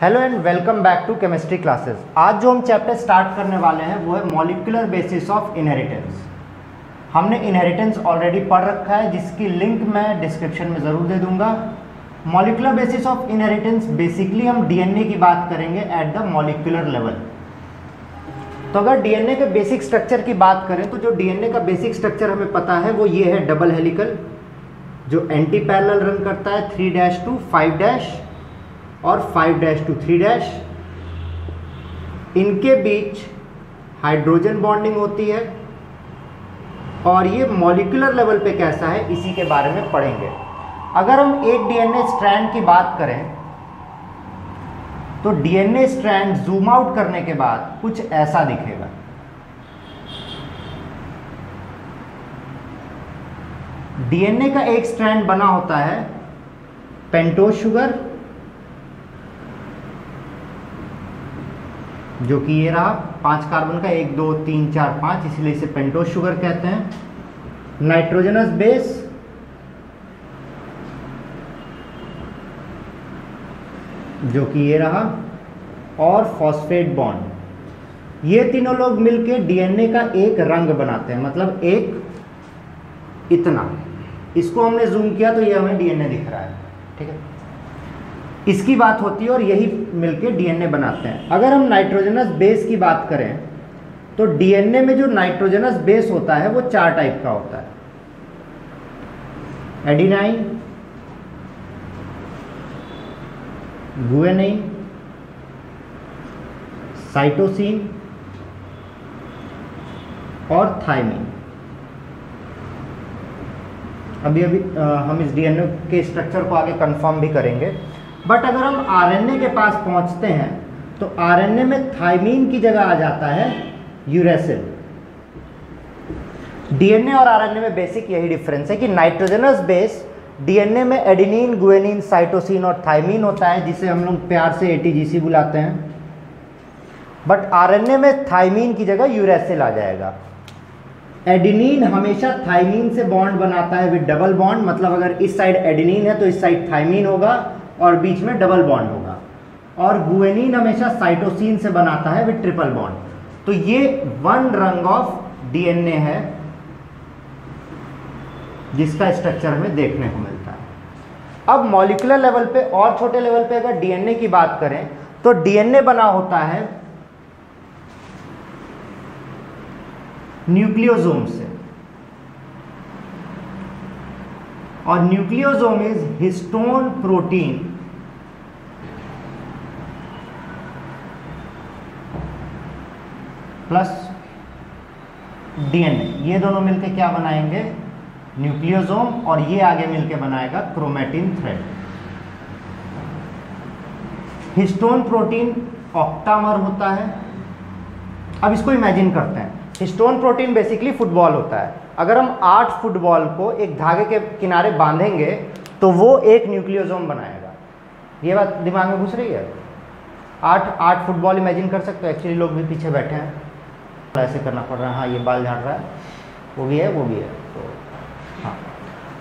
Hello and welcome back to chemistry classes. आज जो हम चैप्टर स्टार्ट करने वाले हैं वो है मॉलिक्यूलर बेसिस ऑफ इनहेरिटेंस। हमने इनहेरिटेंस ऑलरेडी पढ़ रखा है, जिसकी लिंक मैं डिस्क्रिप्शन में ज़रूर दे दूंगा। Molecular basis of inheritance basically हम डीएनए की बात करेंगे एट द मॉलिक्यूलर लेवल। तो अगर डीएनए के बेसिक स्ट्रक्चर की बात करें तो जो डीएनए का बेसिक स्ट्रक्चर हमें पता है वो ये है, डबल हेलिकल जो एंटी पैरेलल रन करता है 3' to 5' और 5' to 3'। इनके बीच हाइड्रोजन बॉन्डिंग होती है और ये मॉलिक्यूलर लेवल पे कैसा है इसी के बारे में पढ़ेंगे। अगर हम एक डीएनए स्ट्रैंड की बात करें तो डीएनए स्ट्रैंड जूम आउट करने के बाद कुछ ऐसा दिखेगा। डीएनए का एक स्ट्रैंड बना होता है पेंटोज शुगर, जो कि ये रहा 5 कार्बन का, 1 2 3 4 5, इसलिए इसे पेंटोज शुगर कहते हैं। नाइट्रोजनस बेस, जो कि ये रहा, और फॉस्फेट बॉन्ड। ये तीनों लोग मिलके डीएनए का एक रंग बनाते हैं, मतलब एक इतना। इसको हमने जूम किया तो ये हमें डीएनए दिख रहा है, ठीक है। इसकी बात होती है और यही मिलके डीएनए बनाते हैं। अगर हम नाइट्रोजनस बेस की बात करें तो डीएनए में जो नाइट्रोजनस बेस होता है वो 4 टाइप का होता है। एडिनाइन, गुएनिन, साइटोसिन और थायमिन। अभी हम इस डीएनए के स्ट्रक्चर को आगे कंफर्म भी करेंगे। बट अगर हम आरएनए के पास पहुंचते हैं तो आरएनए में थायमीन की जगह आ जाता है यूरेसिल। डीएनए और आरएनए में बेसिक यही डिफरेंस है कि नाइट्रोजनस बेस डीएनए में एडेनिन, गुएनिन, साइटोसिन और थायमीन होता है, जिसे हम लोग प्यार से एटीजीसी बुलाते हैं। बट आरएनए में थायमीन की जगह यूरेसिल आ जाएगा। एडेनिन हमेशा थायमीन से बॉन्ड बनाता है विद डबल बॉन्ड, मतलब अगर इस साइड एडेनिन है तो इस साइड थायमीन होगा और बीच में डबल बॉन्ड होगा। और गुएनिन हमेशा साइटोसिन से बनाता है विद ट्रिपल बॉन्ड। तो ये वन रंग ऑफ डीएनए है जिसका स्ट्रक्चर हमें देखने को मिलता है। अब मॉलिक्यूलर लेवल पे और छोटे लेवल पे अगर डीएनए की बात करें तो डीएनए बना होता है न्यूक्लियोसोम से, और nucleosome is histone protein plus DNA. ये दोनों मिलके क्या बनाएंगे? न्यूक्लियोसोम, और ये आगे मिलके बनाएगा chromatin thread. Histone protein octamer होता है। अब इसको इमेजिन करते हैं। हिस्टोन प्रोटीन बेसिकली फुटबॉल होता है। अगर हम 8 फुटबॉल को एक धागे के किनारे बांधेंगे तो वो एक न्यूक्लियोसोम बनाएगा। ये बात दिमाग में घुस रही है? 8 फुटबॉल इमेजिन कर सकते हो। एक्चुअली लोग भी पीछे बैठे हैं, ऐसे करना पड़ रहा है। हाँ, ये बाल झाड़ रहा है, वो भी है, वो भी है। तो हाँ,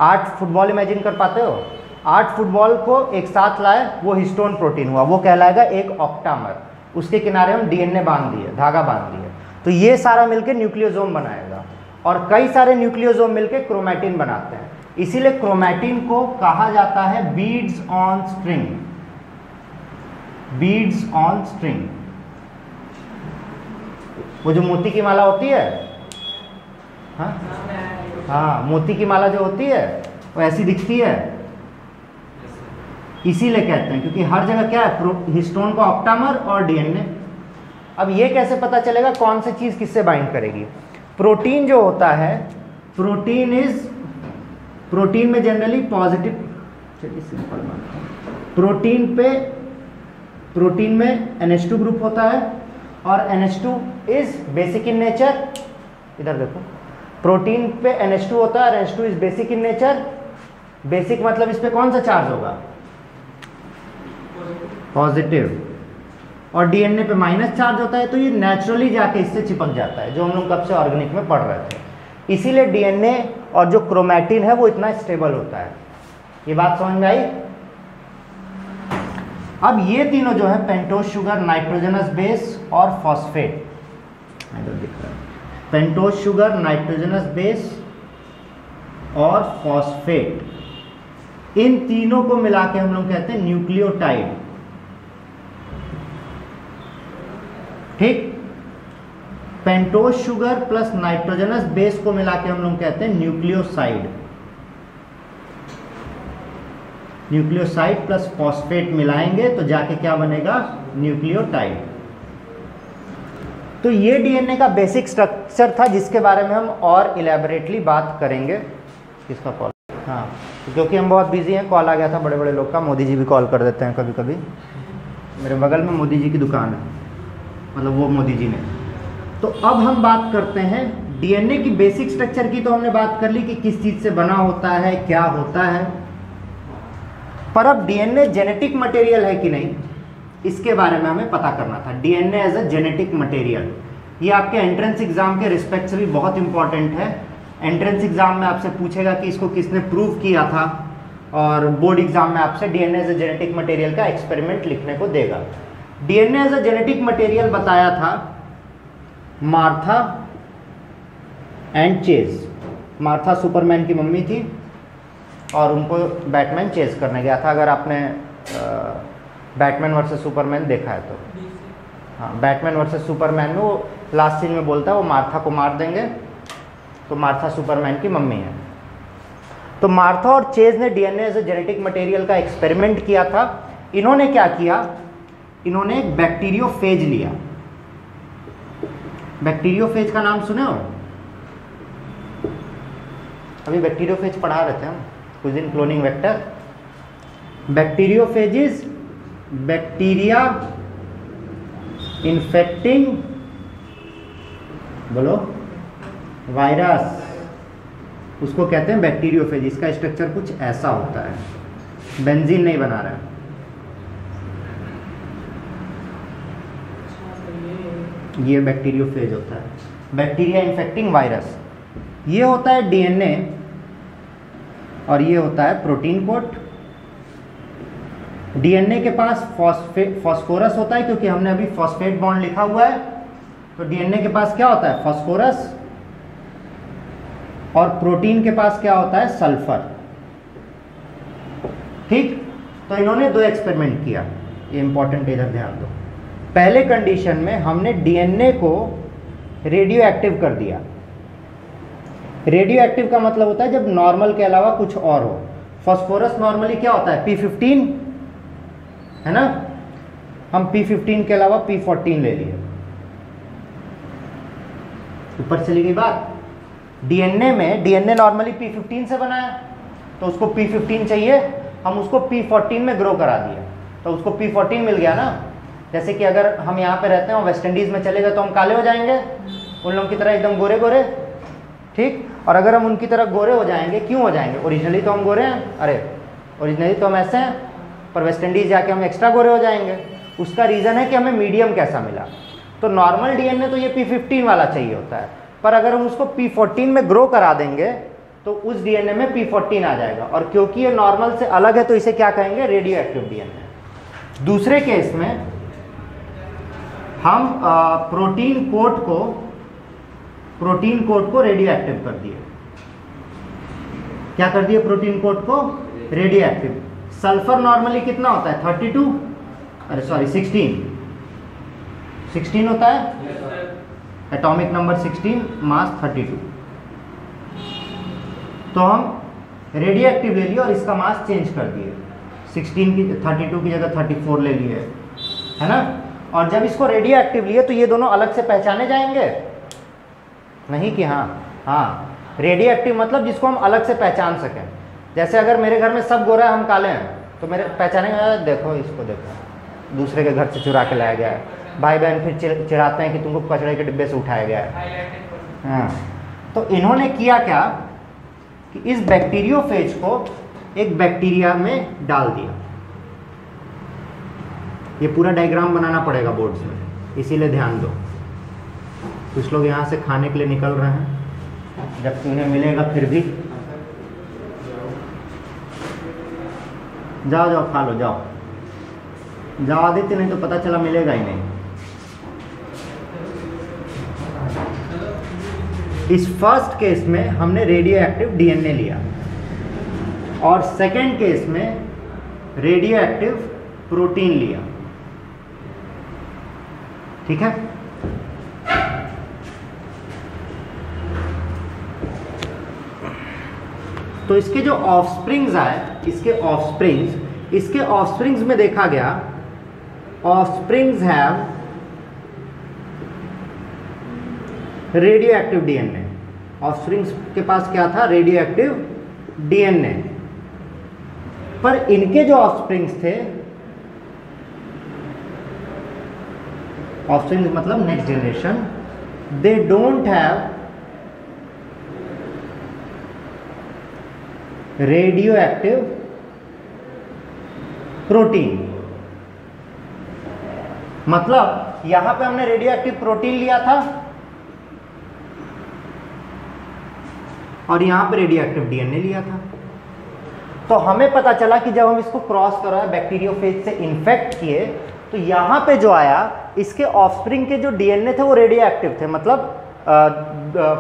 8 फुटबॉल इमेजिन कर पाते हो? 8 फुटबॉल को एक साथ लाए, वो हिस्टोन प्रोटीन हुआ, वो कहलाएगा एक ऑक्टामर। उसके किनारे हम डीएनए बांध दिए, धागा बांध दिए, तो ये सारा मिलके न्यूक्लियोसोम बनाएगा। और कई सारे न्यूक्लियोसोम मिलके क्रोमैटिन बनाते हैं। इसीलिए क्रोमैटिन को कहा जाता है beads on string. Beads on string, वो जो मोती की माला होती है, हाँ, मोती की माला जो होती है वो ऐसी दिखती है, इसीलिए कहते हैं, क्योंकि हर जगह क्या है, हिस्टोन को ऑक्टामर और डीएनए। अब ये कैसे पता चलेगा कौन सी चीज किससे बाइंड करेगी? प्रोटीन जो होता है, प्रोटीन में जनरली पॉजिटिव, चलिए सिंपल बात है, प्रोटीन में NH2 ग्रुप होता है और NH2 is basic in nature. इधर देखो, प्रोटीन पे NH2 होता है और NH2 is basic in nature. Basic मतलब इस पे कौन सा चार्ज होगा? पॉजिटिव। और डीएनए पे माइनस चार्ज होता है, तो ये नेचुरली जाके इससे चिपक जाता है, जो हम लोग कब से ऑर्गेनिक में पढ़ रहे थे। इसीलिए डीएनए और जो क्रोमैटिन है वो इतना स्टेबल होता है। ये बात समझ में आई? अब ये तीनों जो है पेंटोज शुगर, नाइट्रोजनस बेस और phosphate, pentose sugar, nitrogenous base और फॉस्फेट, इन तीनों को मिला के हम लोग कहते हैं न्यूक्लियोटाइड। ठीक, pentose sugar plus nitrogenous base को मिला के हम लोग कहते हैं न्यूक्लियोसाइड। न्यूक्लियोसाइड प्लस फॉस्फेट मिलाएंगे तो जाके क्या बनेगा, न्यूक्लियोटाइड। तो ये डीएनए का बेसिक स्ट्रक्चर था जिसके बारे में हम और इलेबोरेटली बात करेंगे। किसका कॉल? हाँ, क्योंकि हम बहुत बिजी हैं, कॉल आ गया था बड़े बड़े लोग का। मोदी जी भी कॉल कर देते हैं कभी कभी। मेरे बगल में मोदी जी की दुकान है, मतलब वो मोदी जी ने। तो अब हम बात करते हैं डीएनए की बेसिक स्ट्रक्चर की। तो हमने बात कर ली कि किस चीज़ से बना होता है, क्या होता है, पर अब डीएनए जेनेटिक मटेरियल है कि नहीं, इसके बारे में हमें पता करना था। DNA as a genetic material, ये आपके एंट्रेंस एग्जाम के रिस्पेक्ट से भी बहुत इंपॉर्टेंट है। एंट्रेंस एग्जाम में आपसे पूछेगा कि इसको किसने प्रूव किया था, और बोर्ड एग्जाम में आपसे DNA as a genetic material का एक्सपेरिमेंट लिखने को देगा। DNA as a genetic material बताया था Martha and Chase. Martha Superman की मम्मी थी और उनको बैटमैन चेज करने गया था। अगर आपने बैटमैन वर्सेस सुपरमैन देखा है तो, हाँ, बैटमैन वर्सेस सुपरमैन में वो लास्ट सीन में बोलता है वो मार्था को मार देंगे, तो मार्था सुपरमैन की मम्मी है। तो मार्था और चेज ने DNA as a genetic material का एक्सपेरिमेंट किया था। इन्होंने क्या किया, इन्होंने एक बैक्टीरियोफेज लिया। बैक्टीरियोफेज का नाम सुने हो? अभी बैक्टीरियोफेज पढ़ा रहे थे हम कुछ दिन, cloning vector. Bacteriophage is bacteria infecting, बोलो, वायरस, उसको कहते हैं बैक्टीरियोफेज। इसका स्ट्रक्चर कुछ ऐसा होता है, बेंजीन नहीं बना रहा है। ये बैक्टीरियोफेज होता है, बैक्टीरिया इन्फेक्टिंग वायरस। ये होता है डीएनए और ये होता है प्रोटीन कोट। डीएनए के पास फॉस्फोरस होता है, क्योंकि हमने अभी फॉस्फेट बॉन्ड लिखा हुआ है। तो डीएनए के पास क्या होता है, फॉस्फोरस, और प्रोटीन के पास क्या होता है, सल्फर। ठीक, तो इन्होंने दो एक्सपेरिमेंट किया, ये इंपॉर्टेंट है, इधर ध्यान दो। पहले कंडीशन में हमने डीएनए को रेडियो एक्टिव कर दिया। रेडियो एक्टिव का मतलब होता है जब नॉर्मल के अलावा कुछ और हो। फॉस्फोरस नॉर्मली क्या होता है, P15 है ना, हम P15 के अलावा P14 ले लिए। ऊपर चली गई बात। डीएनए में, डीएनए नॉर्मली P15 से बना है, तो उसको P15 चाहिए, हम उसको P14 में ग्रो करा दिए, तो उसको P14 मिल गया ना। जैसे कि अगर हम यहाँ पे रहते हैं और वेस्ट इंडीज़ में चले गए तो हम काले हो जाएंगे, उन लोगों की तरह एकदम गोरे गोरे। ठीक, और अगर हम उनकी तरह गोरे हो जाएंगे, क्यों हो जाएंगे, ओरिजिनली तो हम गोरे हैं, अरे ओरिजिनली तो हम ऐसे हैं, पर वेस्ट इंडीज़ जाके हम एक्स्ट्रा गोरे हो जाएंगे। उसका रीज़न है कि हमें मीडियम कैसा मिला। तो नॉर्मल डीएनए तो ये P15 वाला चाहिए होता है, पर अगर हम उसको P14 में ग्रो करा देंगे तो उस डीएनए में P14 आ जाएगा। और क्योंकि ये नॉर्मल से अलग है तो इसे क्या कहेंगे, रेडियो एक्टिव डीएनए। दूसरे केस में हम प्रोटीन कोट को रेडियो एक्टिव कर दिए। क्या कर दिए, प्रोटीन कोट को रेडियो एक्टिव। सल्फर नॉर्मली कितना होता है, 32, अरे सॉरी 16 होता है, एटॉमिक नंबर 16, मास 32। तो हम रेडियो एक्टिव ले लिए और इसका मास चेंज कर दिए, 16 की 32 की जगह 34 ले लिए, है ना। और जब इसको रेडियो एक्टिव लिए तो ये दोनों अलग से पहचाने जाएंगे नहीं कि हाँ रेडियो एक्टिव मतलब जिसको हम अलग से पहचान सकें। जैसे अगर मेरे घर में सब गोरा है, हम काले हैं, तो मेरे पहचानेंगे, देखो इसको, देखो दूसरे के घर से चुरा के लाया गया है। भाई बहन फिर चिढ़ाते हैं कि तुमको कचड़े के डिब्बे से उठाया गया है। हाँ, तो इन्होंने किया क्या कि इस बैक्टीरियोफेज को एक बैक्टीरिया में डाल दिया। ये पूरा डायग्राम बनाना पड़ेगा बोर्ड्स में, इसीलिए ध्यान दो। कुछ लोग यहाँ से खाने के लिए निकल रहे हैं, जबकि उन्हें मिलेगा फिर भी। जाओ जाओ खा लो, जाओ। जाओ आदित्य, नहीं तो पता चला मिलेगा ही नहीं। इस फर्स्ट केस में हमने रेडियो एक्टिव डीएनए लिया और सेकेंड केस में रेडियो एक्टिव प्रोटीन लिया, ठीक है। तो इसके जो ऑफस्प्रिंग्स आए, इसके ऑफस्प्रिंग्स में देखा गया, offsprings have radio active DNA. Offsprings के पास क्या था? Radio active DNA. पर इनके जो ऑफस्प्रिंग्स थे, ऑफस्प्रिंग्स मतलब next generation, they don't have radio active protein. मतलब यहां पे हमने रेडियो एक्टिव प्रोटीन लिया था और यहां पे रेडियो एक्टिव डीएनए लिया था। तो हमें पता चला कि जब हम इसको क्रॉस कराए, बैक्टीरियोफेज से इन्फेक्ट किए, तो यहां पे जो आया, इसके ऑफस्प्रिंग के जो डीएनए थे वो रेडियो एक्टिव थे, मतलब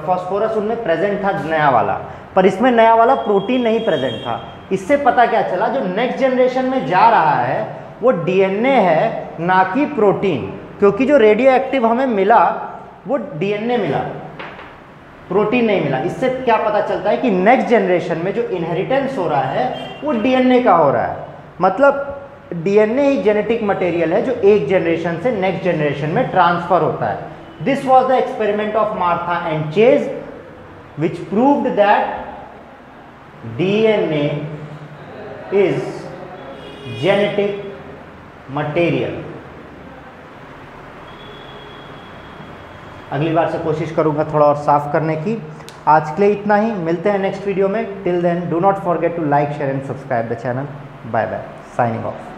फास्फोरस उनमें प्रेजेंट था नया वाला, पर इसमें नया वाला प्रोटीन नहीं प्रेजेंट था। इससे पता क्या चला, जो नेक्स्ट जनरेशन में जा रहा है वो डीएनए है, ना कि प्रोटीन, क्योंकि जो रेडियो एक्टिव हमें मिला वो डीएनए मिला, प्रोटीन नहीं मिला। इससे क्या पता चलता है कि नेक्स्ट जनरेशन में जो इनहेरिटेंस हो रहा है वो डीएनए का हो रहा है। मतलब डीएनए ही जेनेटिक मटेरियल है जो एक जनरेशन से नेक्स्ट जनरेशन में ट्रांसफर होता है। This was the experiment of Martha and chase which proved that DNA is genetic material। अगली बार से कोशिश करूंगा थोड़ा और साफ करने की। आज के लिए इतना ही, मिलते हैं नेक्स्ट वीडियो में। Till then do not forget to like, share and subscribe the channel. Bye bye, signing of.